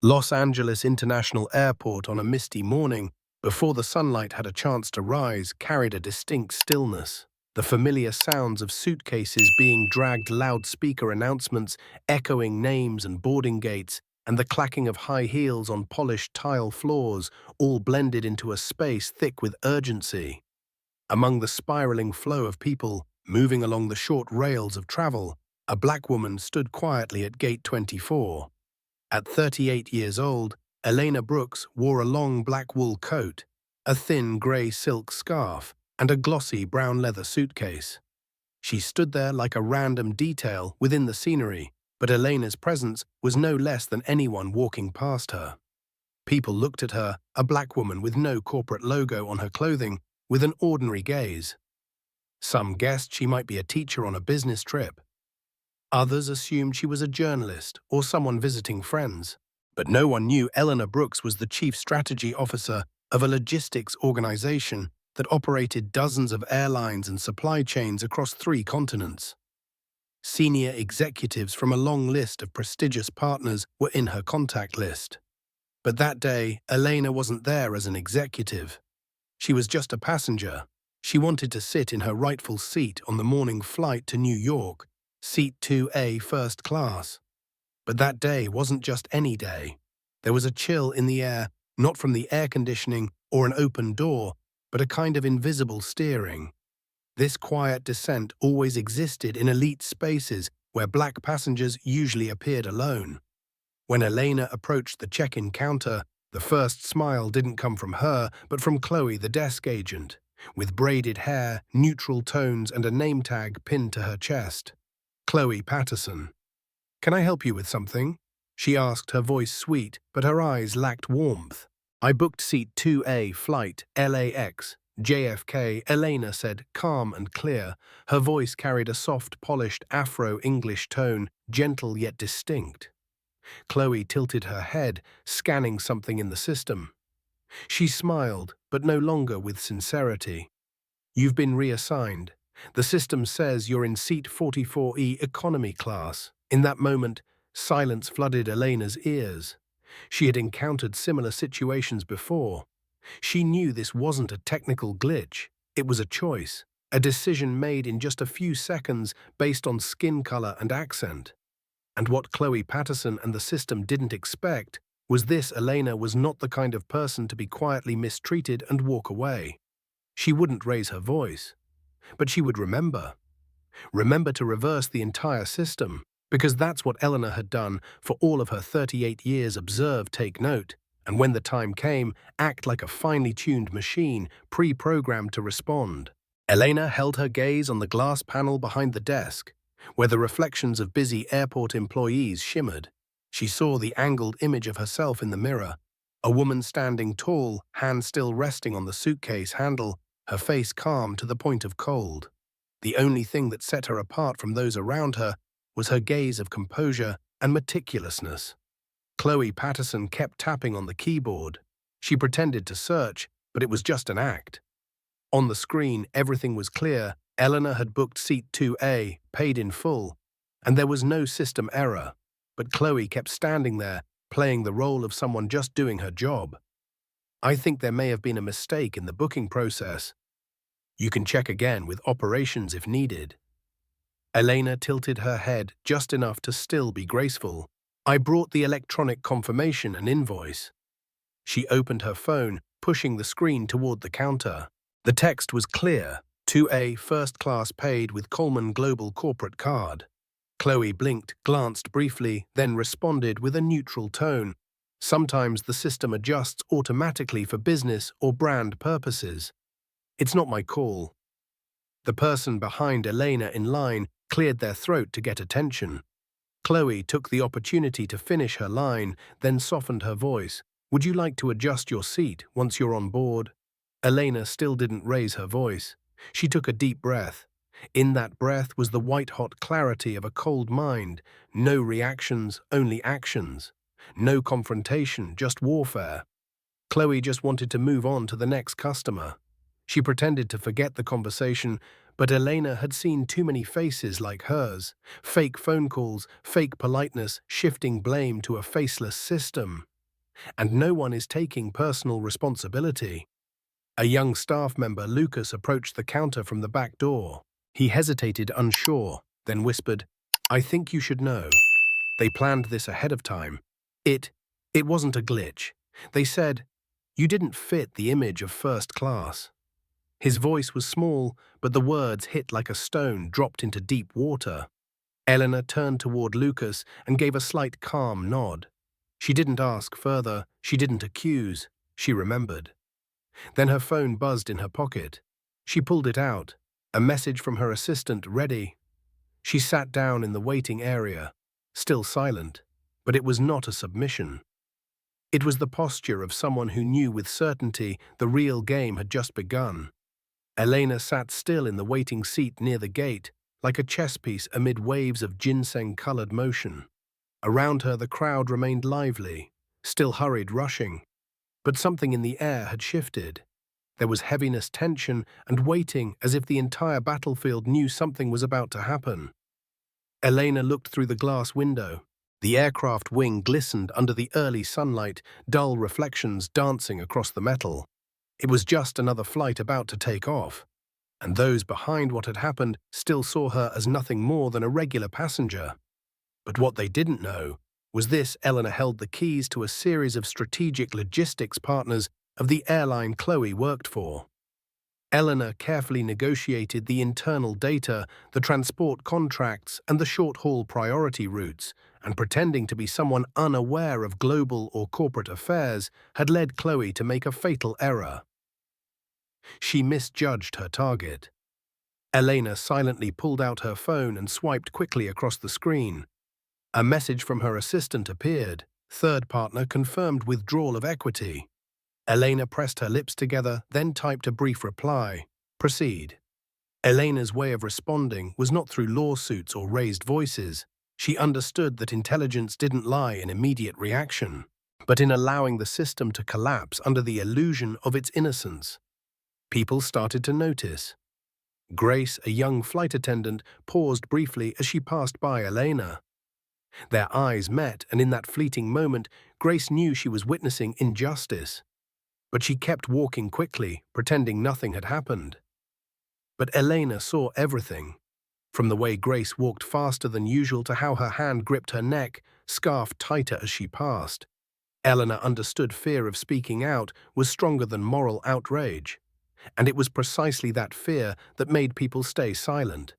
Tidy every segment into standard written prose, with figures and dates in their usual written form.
Los Angeles International Airport on a misty morning, before the sunlight had a chance to rise, carried a distinct stillness. The familiar sounds of suitcases being dragged, loudspeaker announcements echoing names and boarding gates, and the clacking of high heels on polished tile floors all blended into a space thick with urgency. Among the spiraling flow of people moving along the short rails of travel, a black woman stood quietly at gate 24. At 38 years old, Elena Brooks wore a long black wool coat, a thin grey silk scarf, and a glossy brown leather suitcase. She stood there like a random detail within the scenery, but Elena's presence was no less than anyone walking past her. People looked at her, a black woman with no corporate logo on her clothing, with an ordinary gaze. Some guessed she might be a teacher on a business trip. Others assumed she was a journalist or someone visiting friends. But no one knew Elena Brooks was the chief strategy officer of a logistics organization that operated dozens of airlines and supply chains across 3 continents. Senior executives from a long list of prestigious partners were in her contact list. But that day, Elena wasn't there as an executive. She was just a passenger. She wanted to sit in her rightful seat on the morning flight to New York, Seat 2A first class. But that day wasn't just any day. There was a chill in the air, not from the air conditioning or an open door, but a kind of invisible steering. This quiet descent always existed in elite spaces where black passengers usually appeared alone. When Elena approached the check-in counter, the first smile didn't come from her, but from Chloe, the desk agent, with braided hair, neutral tones, and a name tag pinned to her chest. Chloe Patterson. "Can I help you with something?" she asked, her voice sweet, but her eyes lacked warmth. "I booked seat 2A, flight LAX, JFK," Elena said, calm and clear. Her voice carried a soft, polished Afro-English tone, gentle yet distinct. Chloe tilted her head, scanning something in the system. She smiled, but no longer with sincerity. "You've been reassigned. The system says you're in seat 44E economy class." In that moment, silence flooded Elena's ears. She had encountered similar situations before. She knew this wasn't a technical glitch. It was a choice, a decision made in just a few seconds based on skin color and accent. And what Chloe Patterson and the system didn't expect was this: Elena was not the kind of person to be quietly mistreated and walk away. She wouldn't raise her voice. But she would remember. Remember to reverse the entire system, because that's what Elena had done for all of her 38 years. Observe, take note, and when the time came, act like a finely tuned machine, pre-programmed to respond. Elena held her gaze on the glass panel behind the desk, where the reflections of busy airport employees shimmered. She saw the angled image of herself in the mirror, a woman standing tall, hand still resting on the suitcase handle, her face calm to the point of cold. The only thing that set her apart from those around her was her gaze of composure and meticulousness. Chloe Patterson kept tapping on the keyboard. She pretended to search, but it was just an act. On the screen, everything was clear. Elena had booked seat 2A, paid in full, and there was no system error. But Chloe kept standing there, playing the role of someone just doing her job. "I think there may have been a mistake in the booking process. You can check again with operations if needed." Elena tilted her head just enough to still be graceful. "I brought the electronic confirmation and invoice." She opened her phone, pushing the screen toward the counter. The text was clear: 2A first class paid with Coleman Global corporate card. Chloe blinked, glanced briefly, then responded with a neutral tone. Sometimes the system adjusts automatically for business or brand purposes. "It's not my call." The person behind Elena in line cleared their throat to get attention. Chloe took the opportunity to finish her line, then softened her voice. "Would you like to adjust your seat once you're on board?" Elena still didn't raise her voice. She took a deep breath. In that breath was the white-hot clarity of a cold mind. No reactions, only actions. No confrontation, just warfare. Chloe just wanted to move on to the next customer. She pretended to forget the conversation, but Elena had seen too many faces like hers. Fake phone calls, fake politeness, shifting blame to a faceless system. and no one is taking personal responsibility. A young staff member, Lucas, approached the counter from the back door. He hesitated, unsure, then whispered, "I think you should know. They planned this ahead of time. It wasn't a glitch. They said, you didn't fit the image of first class." His voice was small, but the words hit like a stone dropped into deep water. Elena turned toward Lucas and gave a slight calm nod. She didn't ask further, she didn't accuse, she remembered. Then her phone buzzed in her pocket. She pulled it out, a message from her assistant ready. She sat down in the waiting area, still silent, but it was not a submission. It was the posture of someone who knew with certainty the real game had just begun. Elena sat still in the waiting seat near the gate, like a chess piece amid waves of ginseng-colored motion. Around her the crowd remained lively, still hurried, rushing. But something in the air had shifted. There was heaviness, tension, and waiting, as if the entire battlefield knew something was about to happen. Elena looked through the glass window. The aircraft wing glistened under the early sunlight, dull reflections dancing across the metal. It was just another flight about to take off, and those behind what had happened still saw her as nothing more than a regular passenger. But what they didn't know was this: Elena held the keys to a series of strategic logistics partners of the airline Chloe worked for. Elena carefully negotiated the internal data, the transport contracts, and the short-haul priority routes, and pretending to be someone unaware of global or corporate affairs had led Chloe to make a fatal error. She misjudged her target. Elena silently pulled out her phone and swiped quickly across the screen. A message from her assistant appeared. Third partner confirmed withdrawal of equity. Elena pressed her lips together, then typed a brief reply. Proceed. Elena's way of responding was not through lawsuits or raised voices. She understood that intelligence didn't lie in immediate reaction, but in allowing the system to collapse under the illusion of its innocence. People started to notice. Grace, a young flight attendant, paused briefly as she passed by Elena. Their eyes met, and in that fleeting moment, Grace knew she was witnessing injustice. But she kept walking quickly, pretending nothing had happened. But Elena saw everything, from the way Grace walked faster than usual to how her hand gripped her neck, scarf tighter as she passed. Elena understood fear of speaking out was stronger than moral outrage, and it was precisely that fear that made people stay silent.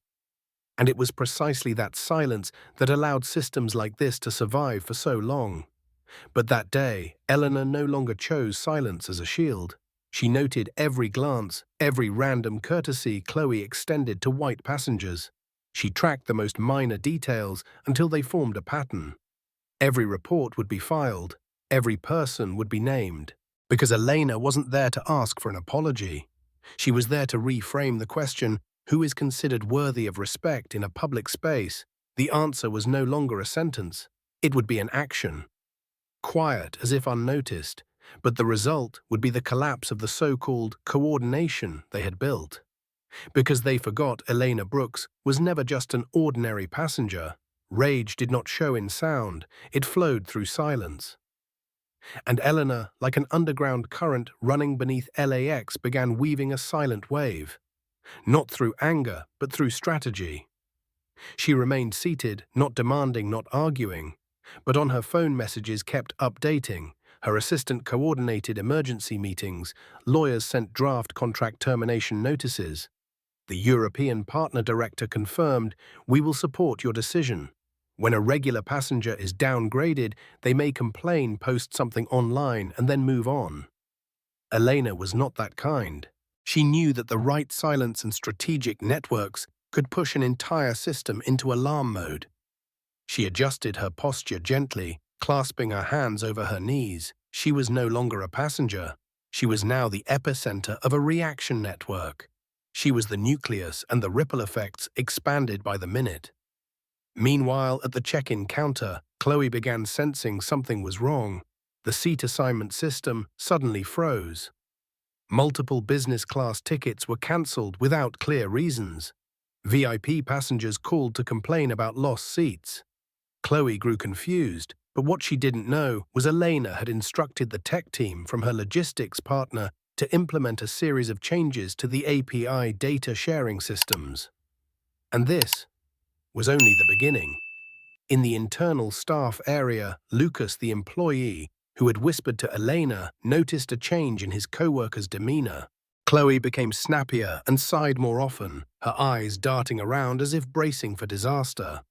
And it was precisely that silence that allowed systems like this to survive for so long. But that day, Elena no longer chose silence as a shield. She noted every glance, every random courtesy Chloe extended to white passengers. She tracked the most minor details until they formed a pattern. Every report would be filed, every person would be named. Because Elena wasn't there to ask for an apology. She was there to reframe the question, who is considered worthy of respect in a public space? The answer was no longer a sentence. It would be an action. Quiet, as if unnoticed, but the result would be the collapse of the so-called coordination they had built. Because they forgot Elena Brooks was never just an ordinary passenger. Rage did not show in sound, it flowed through silence. And Elena, like an underground current running beneath LAX, began weaving a silent wave. Not through anger, but through strategy. She remained seated, not demanding, not arguing, but on her phone messages kept updating. Her assistant coordinated emergency meetings, lawyers sent draft contract termination notices. The European partner director confirmed, "We will support your decision." When a regular passenger is downgraded, they may complain, post something online, and then move on. Elena was not that kind. She knew that the right silence and strategic networks could push an entire system into alarm mode. She adjusted her posture gently, clasping her hands over her knees. She was no longer a passenger. She was now the epicenter of a reaction network. She was the nucleus, and the ripple effects expanded by the minute. Meanwhile, at the check-in counter, Chloe began sensing something was wrong. The seat assignment system suddenly froze. Multiple business-class tickets were cancelled without clear reasons. VIP passengers called to complain about lost seats. Chloe grew confused, but But what she didn't know was Elena had instructed the tech team from her logistics partner to implement a series of changes to the API data sharing systems. And this was only the beginning. In the internal staff area, Lucas, the employee, who had whispered to Elena, noticed a change in his co-worker's demeanor. Chloe became snappier and sighed more often, her eyes darting around as if bracing for disaster.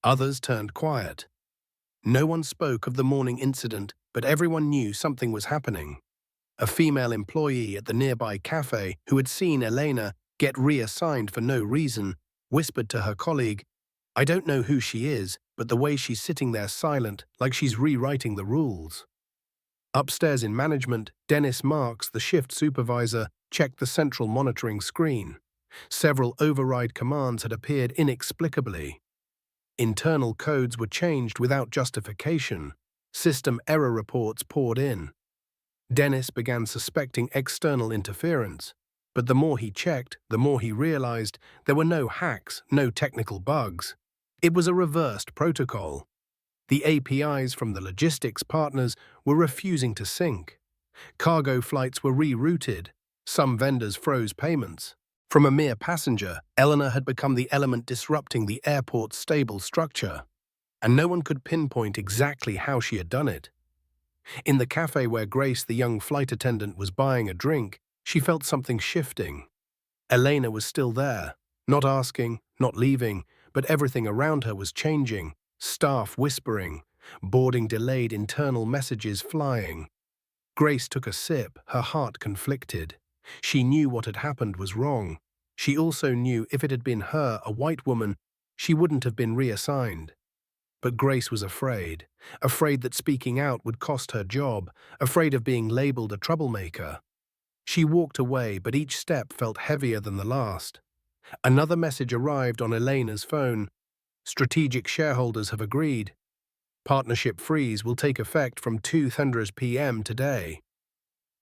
Others turned quiet. No one spoke of the morning incident, but everyone knew something was happening. A female employee at the nearby cafe, who had seen Elena get reassigned for no reason, whispered to her colleague, "I don't know who she is, but the way she's sitting there silent, like she's rewriting the rules." Upstairs in management, Dennis Marks, the shift supervisor, checked the central monitoring screen. Several override commands had appeared inexplicably. Internal codes were changed without justification. System error reports poured in. Dennis began suspecting external interference, but the more he checked, the more he realized there were no hacks, no technical bugs. It was a reversed protocol. The APIs from the logistics partners were refusing to sync. Cargo flights were rerouted. Some vendors froze payments. From a mere passenger, Eleanor had become the element disrupting the airport's stable structure, and no one could pinpoint exactly how she had done it. In the cafe where Grace, the young flight attendant, was buying a drink, she felt something shifting. Elena was still there, not asking, not leaving, but everything around her was changing. Staff whispering, boarding delayed, internal messages flying. Grace took a sip, her heart conflicted. She knew what had happened was wrong. She also knew if it had been her, a white woman, she wouldn't have been reassigned. But Grace was afraid that speaking out would cost her job, afraid of being labeled a troublemaker. She walked away, but each step felt heavier than the last. Another message arrived on Elena's phone. Strategic shareholders have agreed. Partnership freeze will take effect from 2:00 p.m. today.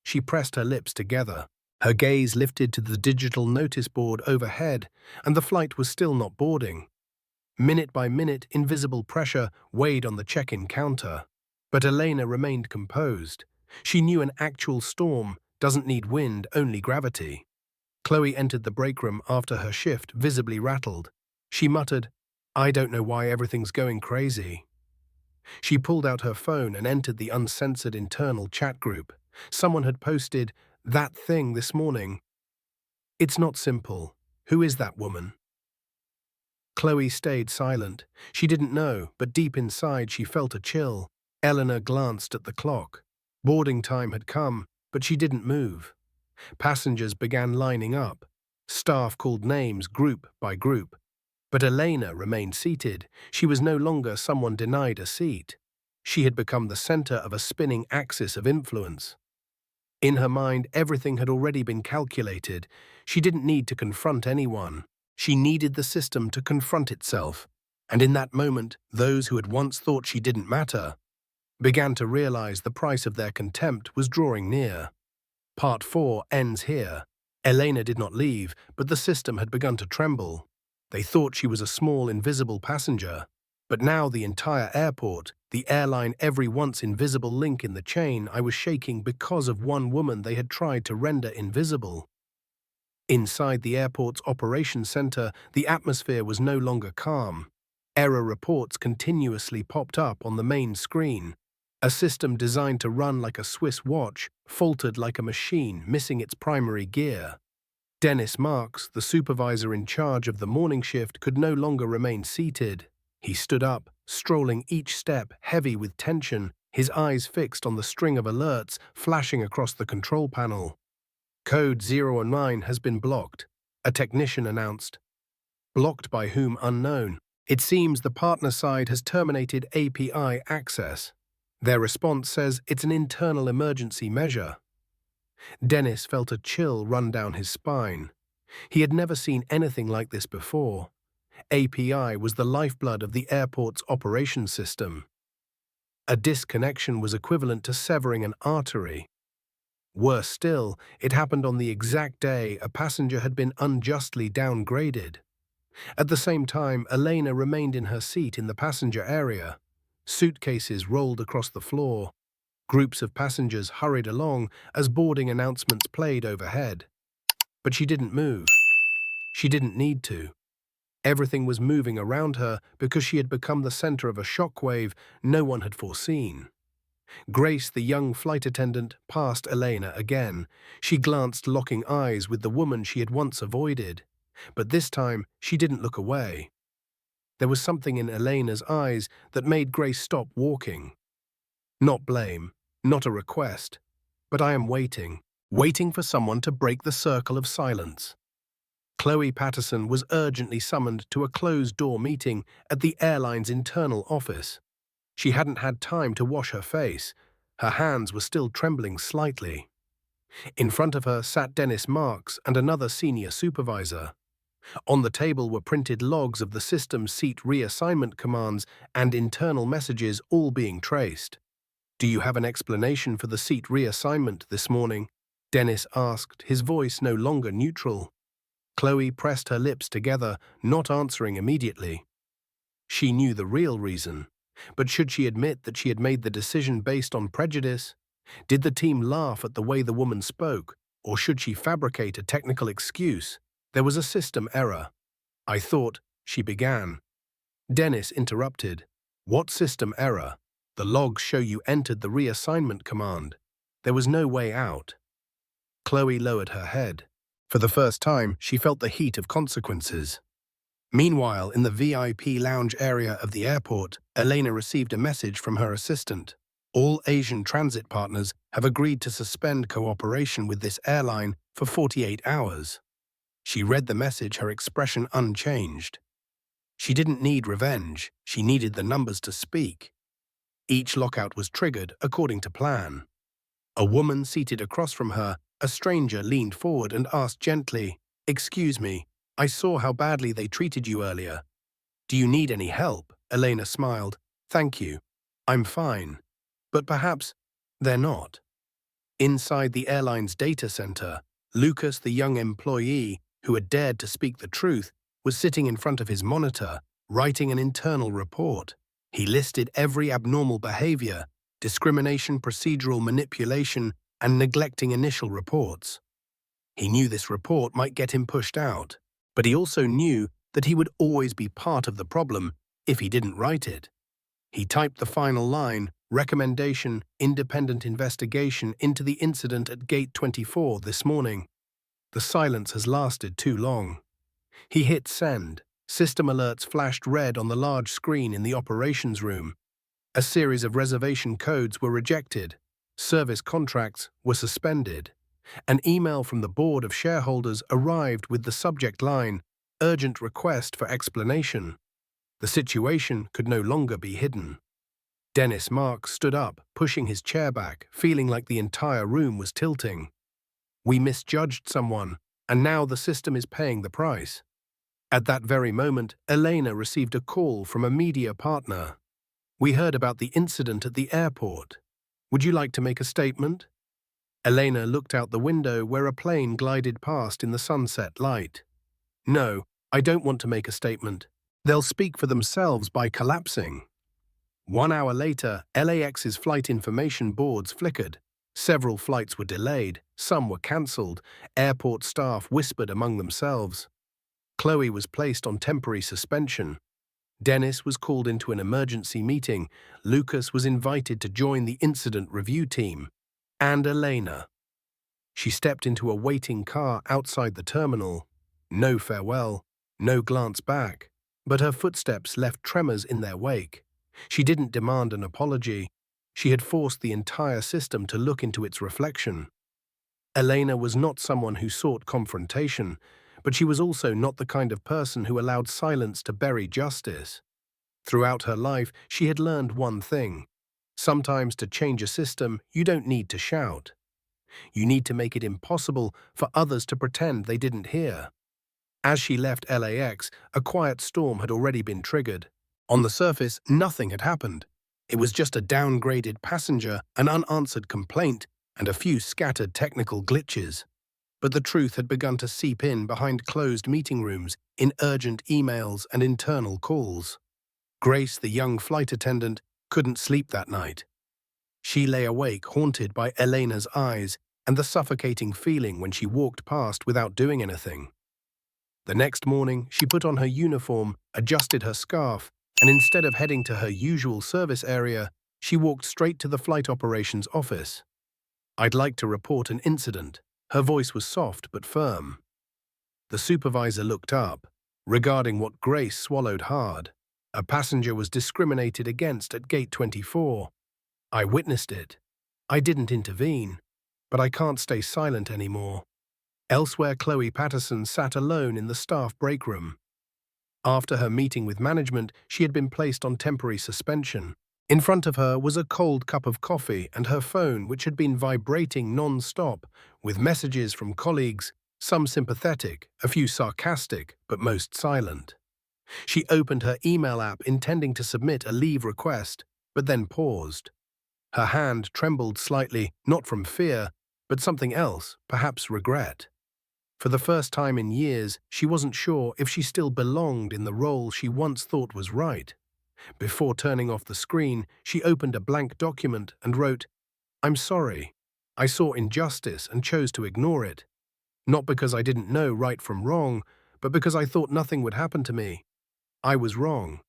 She pressed her lips together. Her gaze lifted to the digital notice board overhead, and the flight was still not boarding. Minute by minute, invisible pressure weighed on the check-in counter. But Elena remained composed. She knew an actual storm doesn't need wind, only gravity. Chloe entered the break room after her shift, visibly rattled. She muttered, "I don't know why everything's going crazy." She pulled out her phone and entered the uncensored internal chat group. Someone had posted, "That thing this morning. It's not simple. Who is that woman?" Chloe stayed silent. She didn't know, but deep inside she felt a chill. Eleanor glanced at the clock. Boarding time had come, but she didn't move. Passengers began lining up. Staff called names group by group. But Elena remained seated. She was no longer someone denied a seat. She had become the center of a spinning axis of influence. In her mind, everything had already been calculated. She didn't need to confront anyone. She needed the system to confront itself. And in that moment, those who had once thought she didn't matter began to realize the price of their contempt was drawing near. Part 4 ends here. Elena did not leave, but the system had begun to tremble. They thought she was a small, invisible passenger. But now the entire airport, the airline, every once invisible link in the chain, I was shaking because of one woman they had tried to render invisible. Inside the airport's operations center, the atmosphere was no longer calm. Error reports continuously popped up on the main screen. A system designed to run like a Swiss watch faltered like a machine missing its primary gear. Dennis Marks, the supervisor in charge of the morning shift, could no longer remain seated. He stood up, strolling each step, heavy with tension, his eyes fixed on the string of alerts flashing across the control panel. Code 009 has been blocked, a technician announced. Blocked by whom unknown. It seems the partner side has terminated API access. Their response says it's an internal emergency measure. Dennis felt a chill run down his spine. He had never seen anything like this before. API was the lifeblood of the airport's operations system. A disconnection was equivalent to severing an artery. Worse still, it happened on the exact day a passenger had been unjustly downgraded. At the same time, Elena remained in her seat in the passenger area. Suitcases rolled across the floor. Groups of passengers hurried along as boarding announcements played overhead. But she didn't move. She didn't need to. Everything was moving around her because she had become the center of a shockwave no one had foreseen. Grace, the young flight attendant, passed Elena again. She glanced, locking eyes with the woman she had once avoided. But this time, she didn't look away. There was something in Elena's eyes that made Grace stop walking. Not blame, not a request, but I am waiting for someone to break the circle of silence. Chloe Patterson was urgently summoned to a closed-door meeting at the airline's internal office. She hadn't had time to wash her face. Her hands were still trembling slightly. In front of her sat Dennis Marks and another senior supervisor. On the table were printed logs of the system's seat reassignment commands and internal messages all being traced. "Do you have an explanation for the seat reassignment this morning?" Dennis asked, his voice no longer neutral. Chloe pressed her lips together, not answering immediately. She knew the real reason, but should she admit that she had made the decision based on prejudice? Did the team laugh at the way the woman spoke, or should she fabricate a technical excuse? There was a system error. "I thought," she began. Dennis interrupted. "What system error? The logs show you entered the reassignment command. There was no way out." Chloe lowered her head. For the first time, she felt the heat of consequences. Meanwhile, in the VIP lounge area of the airport, Elena received a message from her assistant. "All Asian transit partners have agreed to suspend cooperation with this airline for 48 hours. She read the message, her expression unchanged. She didn't need revenge, she needed the numbers to speak. Each lockout was triggered according to plan. A woman seated across from her, a stranger, leaned forward and asked gently, "Excuse me, I saw how badly they treated you earlier. Do you need any help?" Elena smiled. "Thank you. I'm fine." But perhaps they're not. Inside the airline's data center, Lucas, the young employee who had dared to speak the truth, was sitting in front of his monitor, writing an internal report. He listed every abnormal behavior, discrimination, procedural manipulation, and neglecting initial reports. He knew this report might get him pushed out, but he also knew that he would always be part of the problem if he didn't write it. He typed the final line, "Recommendation, independent investigation into the incident at Gate 24 this morning." The silence has lasted too long. He hit send. System alerts flashed red on the large screen in the operations room. A series of reservation codes were rejected. Service contracts were suspended. An email from the board of shareholders arrived with the subject line, "Urgent request for explanation." The situation could no longer be hidden. Dennis Marks stood up, pushing his chair back, feeling like the entire room was tilting. "We misjudged someone, and now the system is paying the price." At that very moment, Elena received a call from a media partner. "We heard about the incident at the airport. Would you like to make a statement?" Elena looked out the window where a plane glided past in the sunset light. "No, I don't want to make a statement. They'll speak for themselves by collapsing." 1 hour later, LAX's flight information boards flickered. Several flights were delayed, some were cancelled. Airport staff whispered among themselves. Chloe was placed on temporary suspension. Dennis was called into an emergency meeting. Lucas was invited to join the incident review team. And Elena. She stepped into a waiting car outside the terminal. No farewell, no glance back, but her footsteps left tremors in their wake. She didn't demand an apology. She had forced the entire system to look into its reflection. Elena was not someone who sought confrontation, but she was also not the kind of person who allowed silence to bury justice. Throughout her life, she had learned one thing. Sometimes to change a system, you don't need to shout. You need to make it impossible for others to pretend they didn't hear. As she left LAX, a quiet storm had already been triggered. On the surface, nothing had happened. It was just a downgraded passenger, an unanswered complaint, and a few scattered technical glitches. But the truth had begun to seep in behind closed meeting rooms, in urgent emails and internal calls. Grace, the young flight attendant, couldn't sleep that night. She lay awake, haunted by Elena's eyes and the suffocating feeling when she walked past without doing anything. The next morning, she put on her uniform, adjusted her scarf, and instead of heading to her usual service area, she walked straight to the flight operations office. "I'd like to report an incident." Her voice was soft but firm. The supervisor looked up, regarding what Grace swallowed hard. A passenger was discriminated against at gate 24. "I witnessed it. I didn't intervene, but I can't stay silent anymore." Elsewhere, Chloe Patterson sat alone in the staff break room. After her meeting with management, she had been placed on temporary suspension. In front of her was a cold cup of coffee and her phone, which had been vibrating non-stop, with messages from colleagues, some sympathetic, a few sarcastic, but most silent. She opened her email app intending to submit a leave request, but then paused. Her hand trembled slightly, not from fear, but something else, perhaps regret. For the first time in years, she wasn't sure if she still belonged in the role she once thought was right. Before turning off the screen, she opened a blank document and wrote, "I'm sorry. I saw injustice and chose to ignore it. Not because I didn't know right from wrong, but because I thought nothing would happen to me. I was wrong."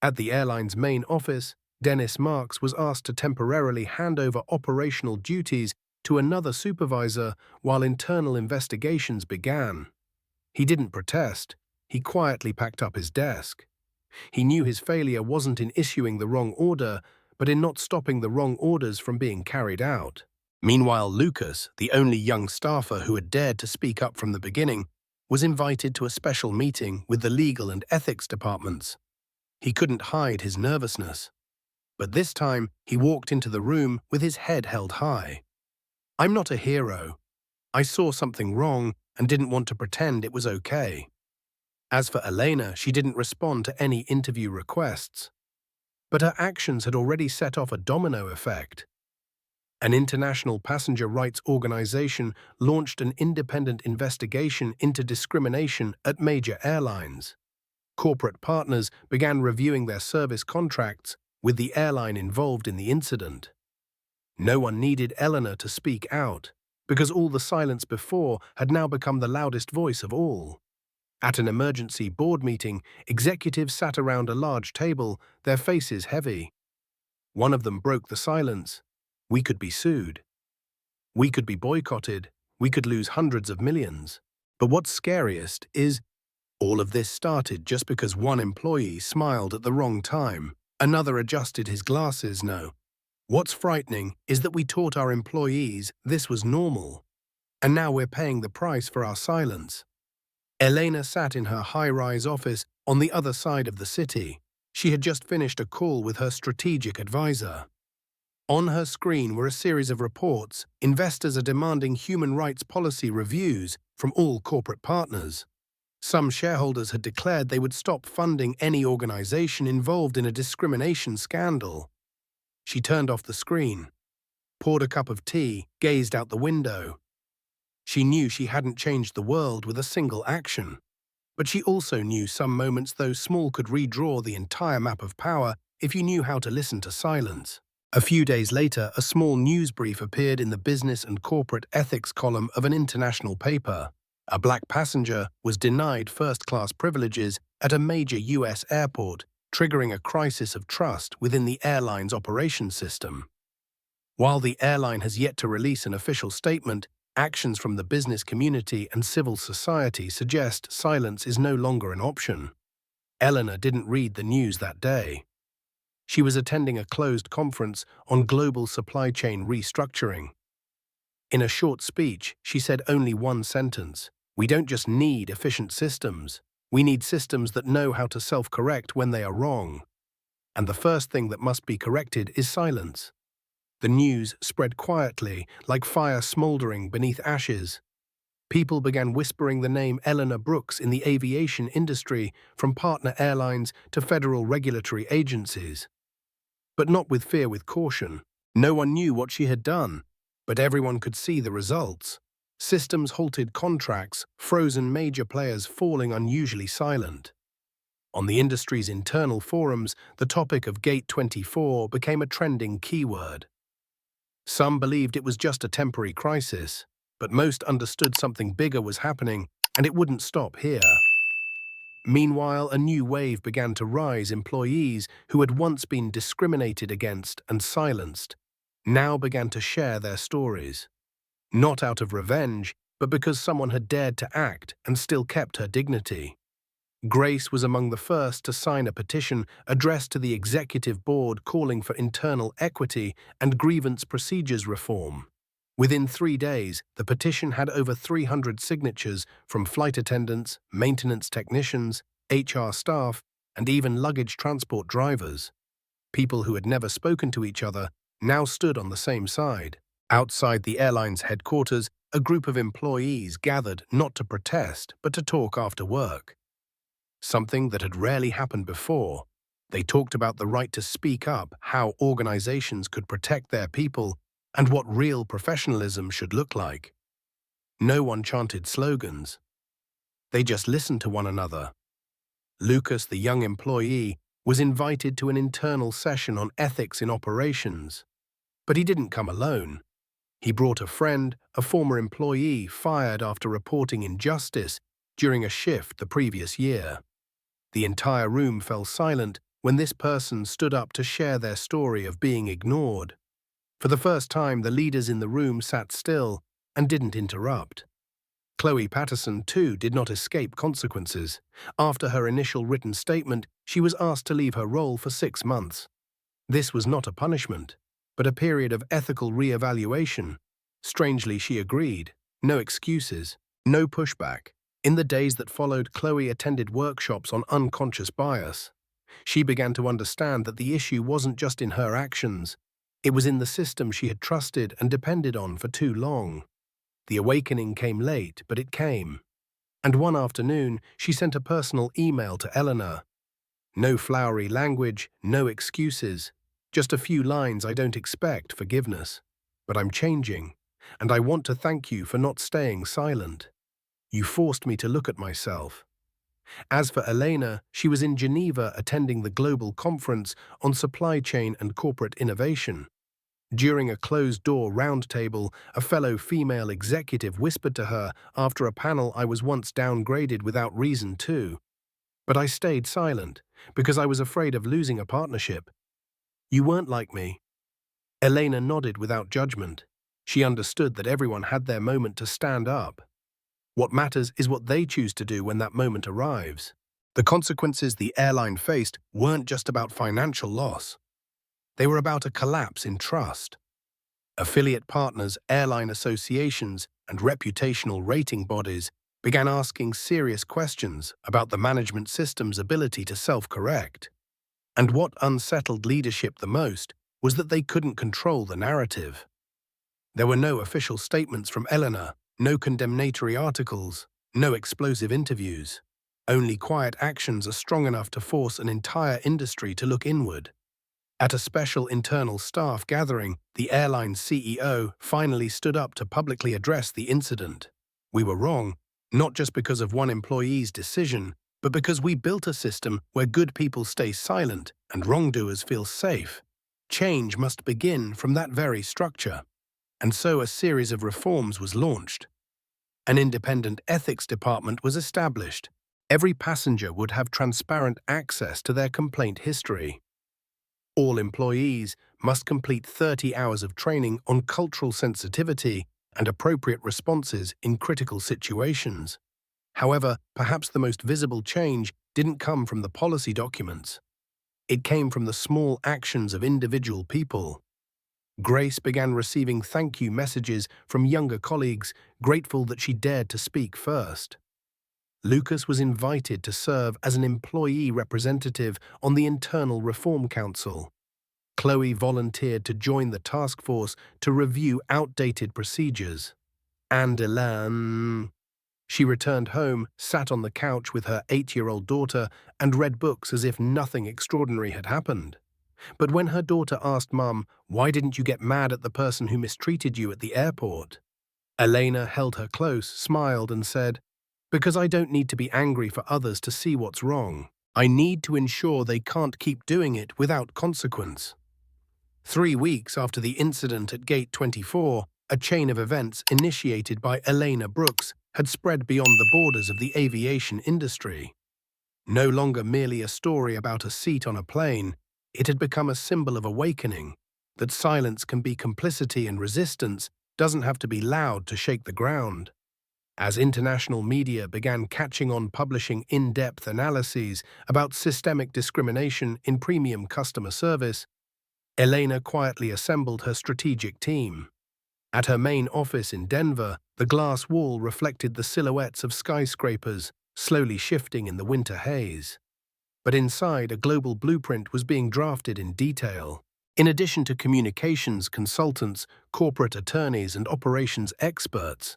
At the airline's main office, Dennis Marks was asked to temporarily hand over operational duties to another supervisor while internal investigations began. He didn't protest. He quietly packed up his desk. He knew his failure wasn't in issuing the wrong order, but in not stopping the wrong orders from being carried out. Meanwhile, Lucas, the only young staffer who had dared to speak up from the beginning, was invited to a special meeting with the legal and ethics departments. He couldn't hide his nervousness. But this time, he walked into the room with his head held high. "I'm not a hero. I saw something wrong and didn't want to pretend it was okay." As for Elena, she didn't respond to any interview requests. But her actions had already set off a domino effect. An international passenger rights organization launched an independent investigation into discrimination at major airlines. Corporate partners began reviewing their service contracts with the airline involved in the incident. No one needed Elena to speak out, because all the silence before had now become the loudest voice of all. At an emergency board meeting, executives sat around a large table, their faces heavy. One of them broke the silence. "We could be sued. We could be boycotted. We could lose hundreds of millions." But what's scariest is, all of this started just because one employee smiled at the wrong time. Another adjusted his glasses. No. What's frightening is that we taught our employees this was normal, and now we're paying the price for our silence. Elena sat in her high-rise office on the other side of the city. She had just finished a call with her strategic advisor. On her screen were a series of reports. Investors are demanding human rights policy reviews from all corporate partners. Some shareholders had declared they would stop funding any organization involved in a discrimination scandal. She turned off the screen, poured a cup of tea, gazed out the window. She knew she hadn't changed the world with a single action. But she also knew some moments, though small, could redraw the entire map of power if you knew how to listen to silence. A few days later, a small news brief appeared in the business and corporate ethics column of an international paper. A black passenger was denied first-class privileges at a major U.S. airport, triggering a crisis of trust within the airline's operations system. While the airline has yet to release an official statement, actions from the business community and civil society suggest silence is no longer an option. Elena didn't read the news that day. She was attending a closed conference on global supply chain restructuring. In a short speech, she said only one sentence: "We don't just need efficient systems. We need systems that know how to self-correct when they are wrong. And the first thing that must be corrected is silence." The news spread quietly, like fire smoldering beneath ashes. People began whispering the name Elena Brooks in the aviation industry, from partner airlines to federal regulatory agencies. But not with fear, with caution. No one knew what she had done, but everyone could see the results. Systems halted contracts, frozen major players falling unusually silent. On the industry's internal forums, the topic of Gate 24 became a trending keyword. Some believed it was just a temporary crisis, but most understood something bigger was happening, and it wouldn't stop here. Meanwhile, a new wave began to rise. Employees who had once been discriminated against and silenced now began to share their stories. Not out of revenge, but because someone had dared to act and still kept her dignity. Grace was among the first to sign a petition addressed to the executive board calling for internal equity and grievance procedures reform. Within 3 days, the petition had over 300 signatures from flight attendants, maintenance technicians, HR staff, and even luggage transport drivers. People who had never spoken to each other now stood on the same side. Outside the airline's headquarters, a group of employees gathered not to protest, but to talk after work. Something that had rarely happened before. They talked about the right to speak up, how organizations could protect their people, and what real professionalism should look like. No one chanted slogans. They just listened to one another. Lucas, the young employee, was invited to an internal session on ethics in operations. But he didn't come alone. He brought a friend, a former employee fired after reporting injustice during a shift the previous year. The entire room fell silent when this person stood up to share their story of being ignored. For the first time, the leaders in the room sat still and didn't interrupt. Chloe Patterson, too, did not escape consequences. After her initial written statement, she was asked to leave her role for 6 months. This was not a punishment, but a period of ethical re-evaluation. Strangely, she agreed. No excuses, no pushback. In the days that followed, Chloe attended workshops on unconscious bias. She began to understand that the issue wasn't just in her actions. It was in the system she had trusted and depended on for too long. The awakening came late, but it came. And one afternoon, she sent a personal email to Elena. No flowery language, no excuses. Just a few lines. I don't expect forgiveness, but I'm changing, and I want to thank you for not staying silent. You forced me to look at myself. As for Elena, she was in Geneva attending the global conference on supply chain and corporate innovation. During a closed-door roundtable, a fellow female executive whispered to her after a panel, I was once downgraded without reason too. But I stayed silent because I was afraid of losing a partnership. You weren't like me. Elena nodded without judgment. She understood that everyone had their moment to stand up. What matters is what they choose to do when that moment arrives. The consequences the airline faced weren't just about financial loss. They were about a collapse in trust. Affiliate partners, airline associations, and reputational rating bodies began asking serious questions about the management system's ability to self-correct. And what unsettled leadership the most was that they couldn't control the narrative. There were no official statements from Elena, no condemnatory articles, no explosive interviews. Only quiet actions are strong enough to force an entire industry to look inward. At a special internal staff gathering, the airline's CEO finally stood up to publicly address the incident. We were wrong, not just because of one employee's decision, but because we built a system where good people stay silent and wrongdoers feel safe. Change must begin from that very structure. And so a series of reforms was launched. An independent ethics department was established. Every passenger would have transparent access to their complaint history. All employees must complete 30 hours of training on cultural sensitivity and appropriate responses in critical situations. However, perhaps the most visible change didn't come from the policy documents. It came from the small actions of individual people. Grace began receiving thank you messages from younger colleagues, grateful that she dared to speak first. Lucas was invited to serve as an employee representative on the Internal Reform Council. Chloe volunteered to join the task force to review outdated procedures. And Elena, she returned home, sat on the couch with her 8-year-old daughter, and read books as if nothing extraordinary had happened. But when her daughter asked Mum, why didn't you get mad at the person who mistreated you at the airport? Elena held her close, smiled, and said, because I don't need to be angry for others to see what's wrong. I need to ensure they can't keep doing it without consequence. 3 weeks after the incident at Gate 24, a chain of events initiated by Elena Brooks had spread beyond the borders of the aviation industry. No longer merely a story about a seat on a plane, it had become a symbol of awakening, that silence can be complicity and resistance doesn't have to be loud to shake the ground. As international media began catching on publishing in-depth analyses about systemic discrimination in premium customer service, Elena quietly assembled her strategic team. At her main office in Denver, the glass wall reflected the silhouettes of skyscrapers, slowly shifting in the winter haze. But inside, a global blueprint was being drafted in detail. In addition to communications consultants, corporate attorneys, and operations experts,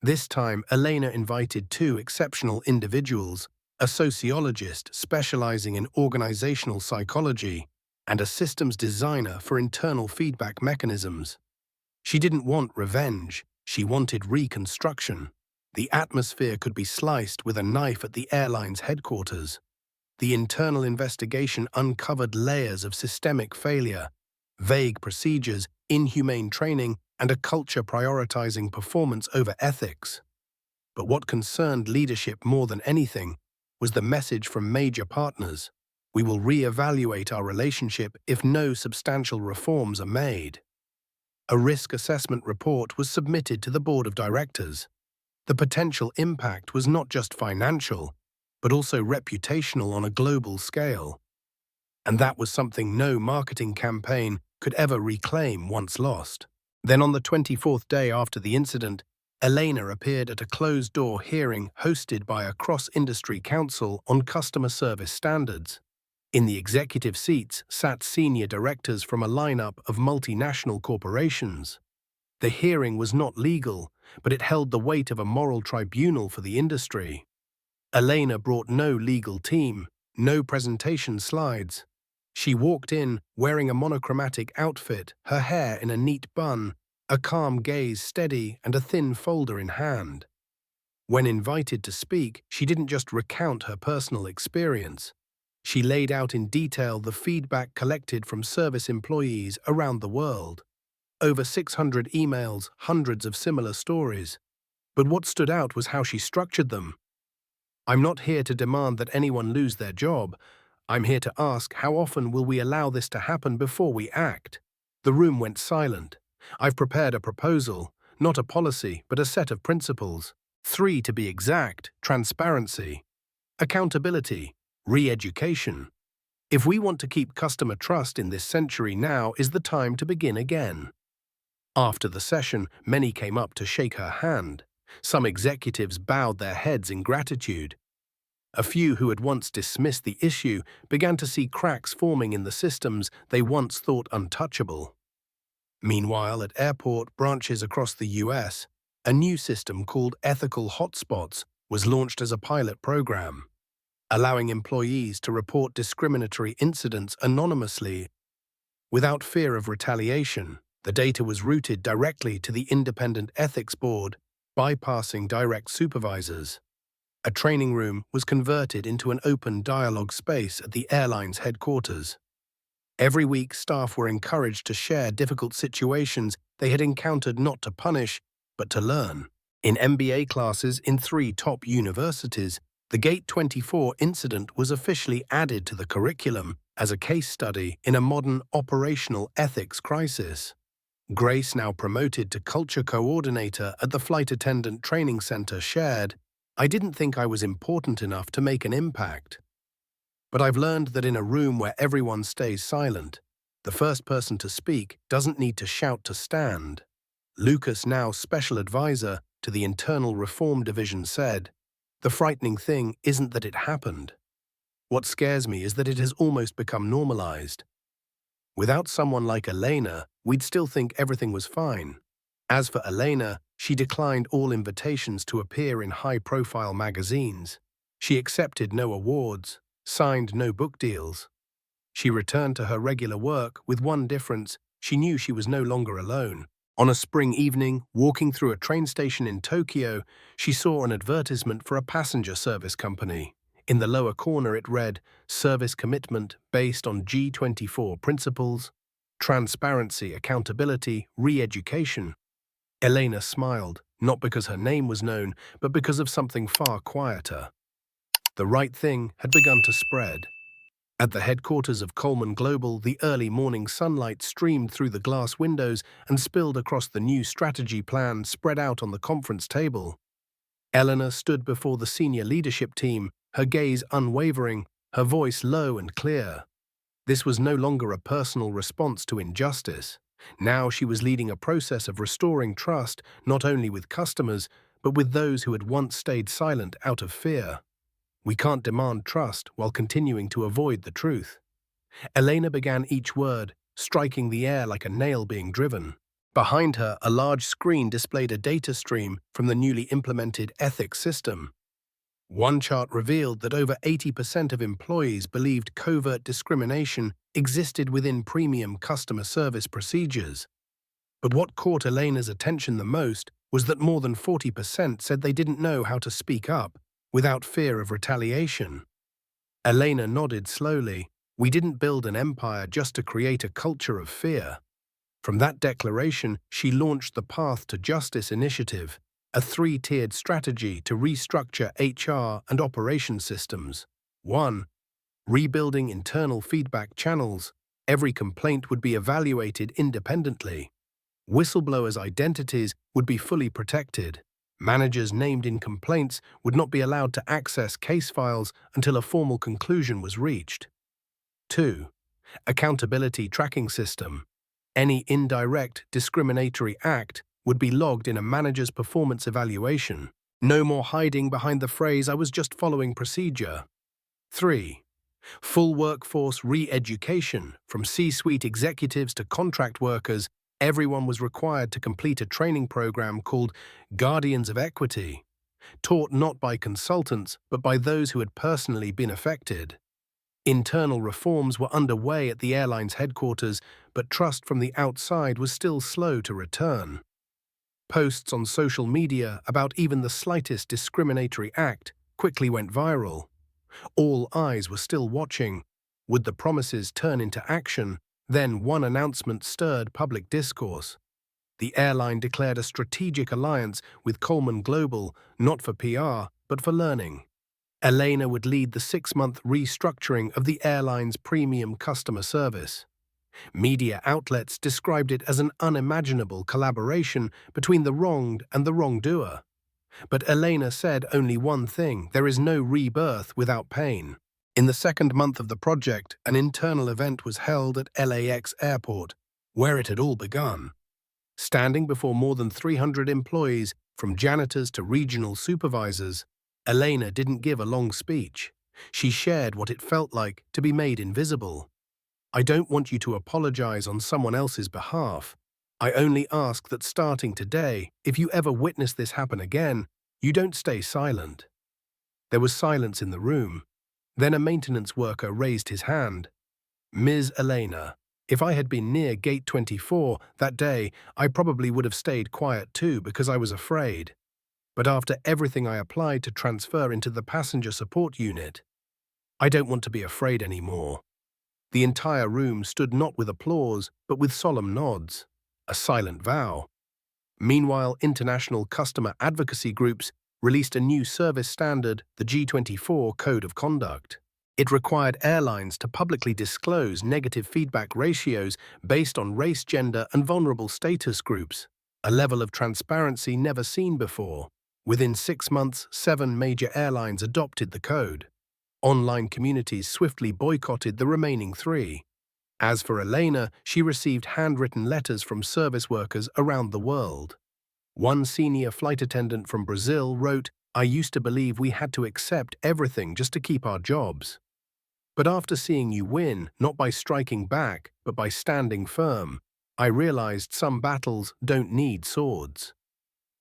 this time Elena invited two exceptional individuals, a sociologist specializing in organizational psychology and a systems designer for internal feedback mechanisms. She didn't want revenge, she wanted reconstruction. The atmosphere could be sliced with a knife at the airline's headquarters. The internal investigation uncovered layers of systemic failure, vague procedures, inhumane training, and a culture prioritizing performance over ethics. But what concerned leadership more than anything was the message from major partners: we will re-evaluate our relationship if no substantial reforms are made. A risk assessment report was submitted to the board of directors. The potential impact was not just financial, but also reputational on a global scale. And that was something no marketing campaign could ever reclaim once lost. Then on the 24th day after the incident, Elena appeared at a closed-door hearing hosted by a cross-industry council on customer service standards. In the executive seats sat senior directors from a lineup of multinational corporations. The hearing was not legal, but it held the weight of a moral tribunal for the industry. Elena brought no legal team, no presentation slides. She walked in wearing a monochromatic outfit, her hair in a neat bun, a calm gaze steady, and a thin folder in hand. When invited to speak, she didn't just recount her personal experience. She laid out in detail the feedback collected from service employees around the world. Over 600 emails, hundreds of similar stories. But what stood out was how she structured them. I'm not here to demand that anyone lose their job. I'm here to ask, how often will we allow this to happen before we act? The room went silent. I've prepared a proposal, not a policy, but a set of principles. 3 to be exact: transparency, accountability, re-education. If we want to keep customer trust in this century, now is the time to begin again. After the session, many came up to shake her hand. Some executives bowed their heads in gratitude. A few who had once dismissed the issue began to see cracks forming in the systems they once thought untouchable. Meanwhile, at airport branches across the US, a new system called Ethical Hotspots was launched as a pilot program, allowing employees to report discriminatory incidents anonymously. Without fear of retaliation, the data was routed directly to the independent ethics board, bypassing direct supervisors. A training room was converted into an open dialogue space at the airline's headquarters. Every week, staff were encouraged to share difficult situations they had encountered, not to punish, but to learn. In MBA classes in 3 top universities, the Gate 24 incident was officially added to the curriculum as a case study in a modern operational ethics crisis. Grace, now promoted to culture coordinator at the Flight Attendant Training Center, shared, "I didn't think I was important enough to make an impact. But I've learned that in a room where everyone stays silent, the first person to speak doesn't need to shout to stand." Lucas, now special advisor to the Internal Reform Division, said, "The frightening thing isn't that it happened. What scares me is that it has almost become normalized. Without someone like Elena, we'd still think everything was fine." As for Elena, she declined all invitations to appear in high-profile magazines. She accepted no awards, signed no book deals. She returned to her regular work with one difference: she knew she was no longer alone. On a spring evening, walking through a train station in Tokyo, she saw an advertisement for a passenger service company. In the lower corner it read, "Service commitment based on G24 principles, transparency, accountability, re-education." Elena smiled, not because her name was known, but because of something far quieter. The right thing had begun to spread. At the headquarters of Coleman Global, the early morning sunlight streamed through the glass windows and spilled across the new strategy plan spread out on the conference table. Eleanor stood before the senior leadership team, her gaze unwavering, her voice low and clear. This was no longer a personal response to injustice. Now she was leading a process of restoring trust, not only with customers, but with those who had once stayed silent out of fear. We can't demand trust while continuing to avoid the truth. Elena began each word, striking the air like a nail being driven. Behind her, a large screen displayed a data stream from the newly implemented ethics system. One chart revealed that over 80% of employees believed covert discrimination existed within premium customer service procedures. But what caught Elena's attention the most was that more than 40% said they didn't know how to speak up without fear of retaliation. Elena nodded slowly. We didn't build an empire just to create a culture of fear. From that declaration, she launched the Path to Justice initiative, a three-tiered strategy to restructure HR and operations systems. 1. Rebuilding internal feedback channels. Every complaint would be evaluated independently. Whistleblowers' identities would be fully protected. Managers named in complaints would not be allowed to access case files until a formal conclusion was reached. 2. Accountability tracking system. Any indirect discriminatory act would be logged in a manager's performance evaluation. No more hiding behind the phrase, "I was just following procedure." 3. Full workforce re-education. From C-suite executives to contract workers, everyone was required to complete a training program called Guardians of Equity, taught not by consultants, but by those who had personally been affected. Internal reforms were underway at the airline's headquarters, but trust from the outside was still slow to return. Posts on social media about even the slightest discriminatory act quickly went viral. All eyes were still watching. Would the promises turn into action? Then one announcement stirred public discourse. The airline declared a strategic alliance with Coleman Global, not for PR, but for learning. Elena would lead the 6-month restructuring of the airline's premium customer service. Media outlets described it as an unimaginable collaboration between the wronged and the wrongdoer. But Elena said only one thing: there is no rebirth without pain. In the second month of the project, an internal event was held at LAX Airport, where it had all begun. Standing before more than 300 employees, from janitors to regional supervisors, Elena didn't give a long speech. She shared what it felt like to be made invisible. "I don't want you to apologize on someone else's behalf. I only ask that starting today, if you ever witness this happen again, you don't stay silent." There was silence in the room. Then a maintenance worker raised his hand. "Ms. Elena, if I had been near Gate 24 that day, I probably would have stayed quiet too because I was afraid. But after everything I applied to transfer into the passenger support unit, I don't want to be afraid anymore." The entire room stood not with applause, but with solemn nods, a silent vow. Meanwhile, international customer advocacy groups released a new service standard, the G24 Code of Conduct. It required airlines to publicly disclose negative feedback ratios based on race, gender, and vulnerable status groups, a level of transparency never seen before. Within 6 months, 7 major airlines adopted the code. Online communities swiftly boycotted the remaining 3. As for Elena, she received handwritten letters from service workers around the world. One senior flight attendant from Brazil wrote, "I used to believe we had to accept everything just to keep our jobs. But after seeing you win, not by striking back, but by standing firm, I realized some battles don't need swords."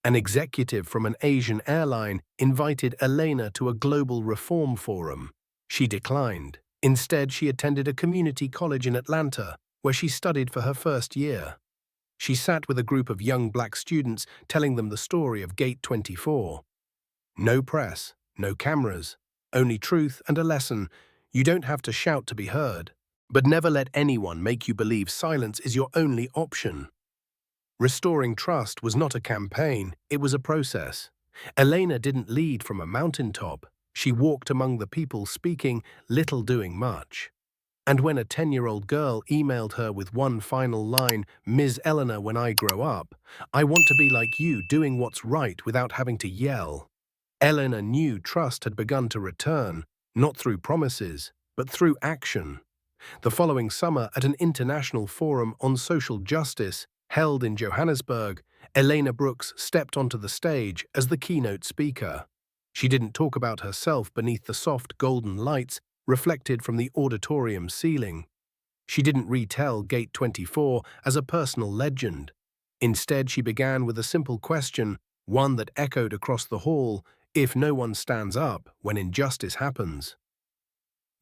An executive from an Asian airline invited Elena to a global reform forum. She declined. Instead, she attended a community college in Atlanta, where she studied for her first year. She sat with a group of young black students, telling them the story of Gate 24. No press, no cameras, Only truth and a lesson. You don't have to shout to be heard. But never let anyone make you believe silence is your only option. Restoring trust was not a campaign, it was a process. Elena didn't lead from a mountaintop. She walked among the people speaking, little doing much. And when a 10-year-old girl emailed her with one final line, "Ms. Eleanor, when I grow up, I want to be like you, doing what's right without having to yell." Eleanor knew trust had begun to return, not through promises, but through action. The following summer, at an international forum on social justice held in Johannesburg, Elena Brooks stepped onto the stage as the keynote speaker. She didn't talk about herself beneath the soft golden lights reflected from the auditorium ceiling. She didn't retell Gate 24 as a personal legend. Instead, she began with a simple question, one that echoed across the hall: if no one stands up when injustice happens,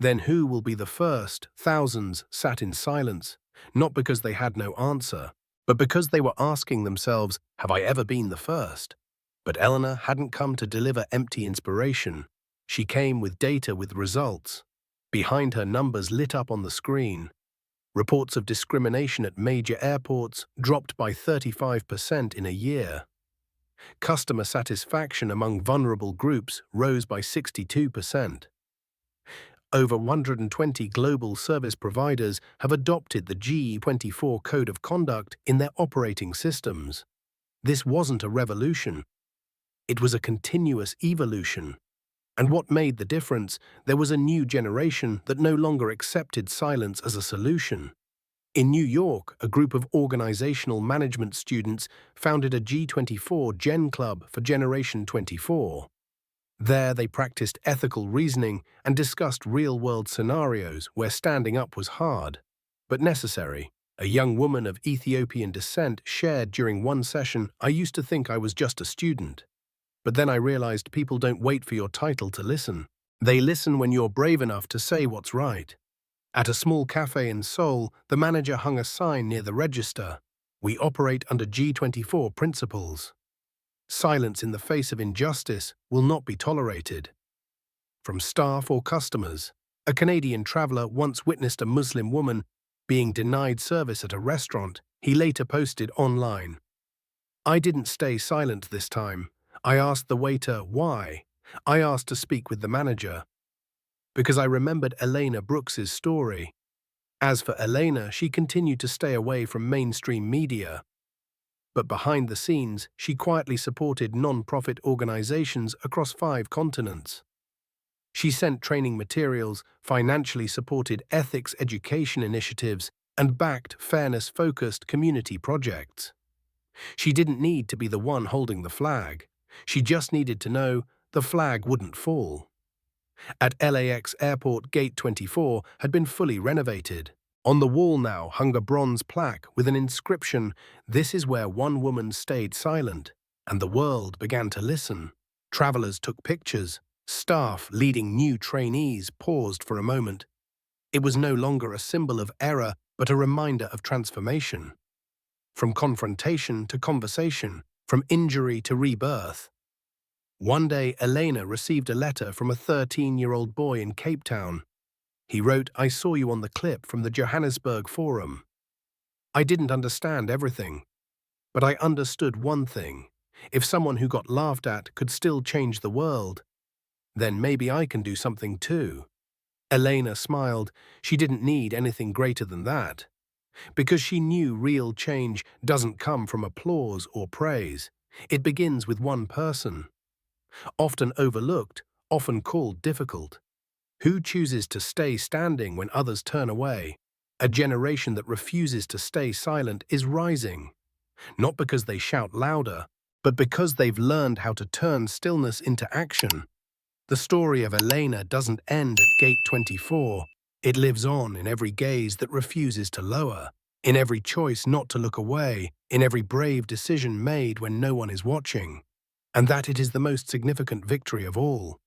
then who will be the first? Thousands sat in silence, not because they had no answer, but because they were asking themselves, have I ever been the first? But Eleanor hadn't come to deliver empty inspiration. She came with data, with results. Behind her, numbers lit up on the screen. Reports of discrimination at major airports dropped by 35% in a year. Customer satisfaction among vulnerable groups rose by 62%. Over 120 global service providers have adopted the G24 Code of Conduct in their operating systems. This wasn't a revolution. It was a continuous evolution. And what made the difference? There was a new generation that no longer accepted silence as a solution. In New York, a group of organizational management students founded a G24 Gen Club for Generation 24. There, they practiced ethical reasoning and discussed real-world scenarios where standing up was hard, but necessary. A young woman of Ethiopian descent shared during one session, "I used to think I was just a student. But then I realized people don't wait for your title to listen. They listen when you're brave enough to say what's right." At a small cafe in Seoul, the manager hung a sign near the register: "We operate under G24 principles. Silence in the face of injustice will not be tolerated." From staff or customers, a Canadian traveler once witnessed a Muslim woman being denied service at a restaurant. He later posted online, "I didn't stay silent this time. I asked the waiter why. I asked to speak with the manager. Because I remembered Elena Brooks's story." As for Elena, she continued to stay away from mainstream media. But behind the scenes, she quietly supported non-profit organizations across 5 continents. She sent training materials, financially supported ethics education initiatives, and backed fairness-focused community projects. She didn't need to be the one holding the flag. She just needed to know the flag wouldn't fall. At LAX Airport, Gate 24 had been fully renovated. On the wall now hung a bronze plaque with an inscription, "This is where one woman stayed silent," and the world began to listen. Travelers took pictures. Staff leading new trainees paused for a moment. It was no longer a symbol of error, but a reminder of transformation. From confrontation to conversation, from injury to rebirth. One day, Elena received a letter from a 13-year-old boy in Cape Town. He wrote, "I saw you on the clip from the Johannesburg Forum. I didn't understand everything, but I understood one thing. If someone who got laughed at could still change the world, then maybe I can do something too." Elena smiled. She didn't need anything greater than that. Because she knew real change doesn't come from applause or praise. It begins with one person. Often overlooked, often called difficult. Who chooses to stay standing when others turn away? A generation that refuses to stay silent is rising. Not because they shout louder, but because they've learned how to turn stillness into action. The story of Elena doesn't end at Gate 24. It lives on in every gaze that refuses to lower, in every choice not to look away, in every brave decision made when no one is watching. And that it is the most significant victory of all.